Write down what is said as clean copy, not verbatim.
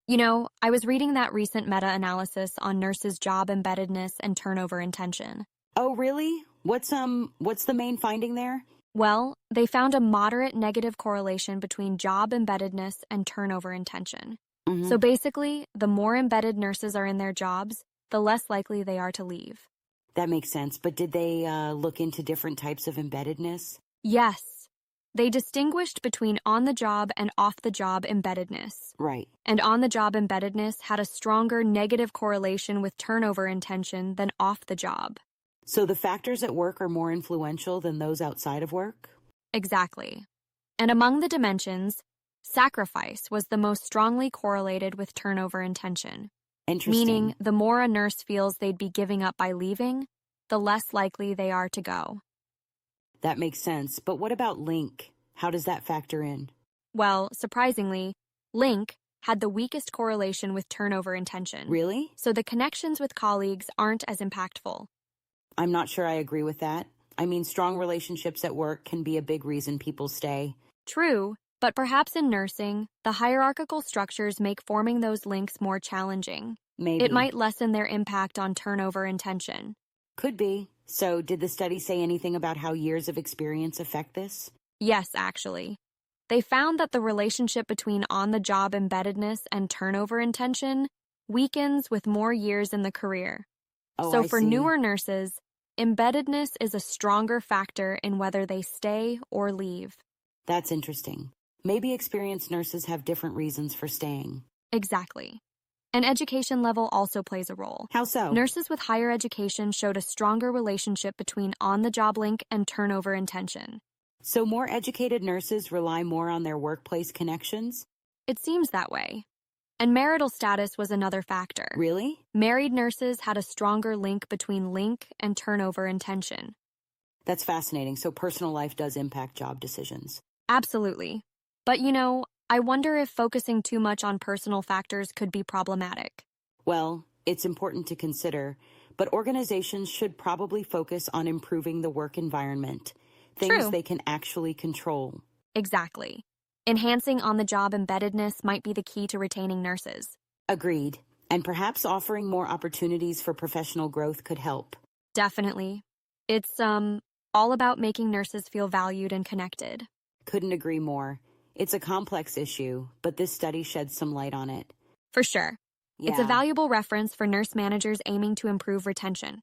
I was reading that recent meta-analysis on nurses' job embeddedness and turnover intention. Oh, really? What's the main finding there? Well, they found a moderate negative correlation between job embeddedness and turnover intention. So Mm-hmm. basically, the more embedded nurses are in their jobs, the less likely they are to leave. That makes sense. But did they look into different types of embeddedness? Yes, they distinguished between on-the-job and off-the-job embeddedness. Right. And on-the-job embeddedness had a stronger negative correlation with turnover intention than off-the-job. So the factors at work are more influential than those outside of work? Exactly. And among the dimensions, sacrifice was the most strongly correlated with turnover intention. Interesting. Meaning, the more a nurse feels they'd be giving up by leaving, the less likely they are to go. That makes sense. But what about link? How does that factor in? Well, surprisingly, link had the weakest correlation with turnover intention. Really? So the connections with colleagues aren't as impactful. I'm not sure I agree with that. I mean, strong relationships at work can be a big reason people stay. True, but perhaps in nursing, the hierarchical structures make forming those links more challenging. Maybe. It might lessen their impact on turnover intention. Could be. So, did the study say anything about how years of experience affect this? Yes, actually. They found that the relationship between on-the-job embeddedness and turnover intention weakens with more years in the career. Oh, So I for see. newer nurses, embeddedness is a stronger factor in whether they stay or leave. That's interesting. Maybe experienced nurses have different reasons for staying. Exactly. And education level also plays a role. How so? Nurses with higher education showed a stronger relationship between on-the-job link and turnover intention. So, more educated nurses rely more on their workplace connections? It seems that way. And marital status was another factor. Really? Married nurses had a stronger link between link and turnover intention. That's fascinating. So, personal life does impact job decisions. Absolutely. But I wonder if focusing too much on personal factors could be problematic. Well, it's important to consider, but organizations should probably focus on improving the work environment, things True. they can actually control. Exactly. Enhancing on-the-job embeddedness might be the key to retaining nurses. Agreed. And perhaps offering more opportunities for professional growth could help. Definitely. It's all about making nurses feel valued and connected. Couldn't agree more. It's a complex issue, but this study sheds some light on it. For sure. It's a Yeah. valuable reference for nurse managers aiming to improve retention.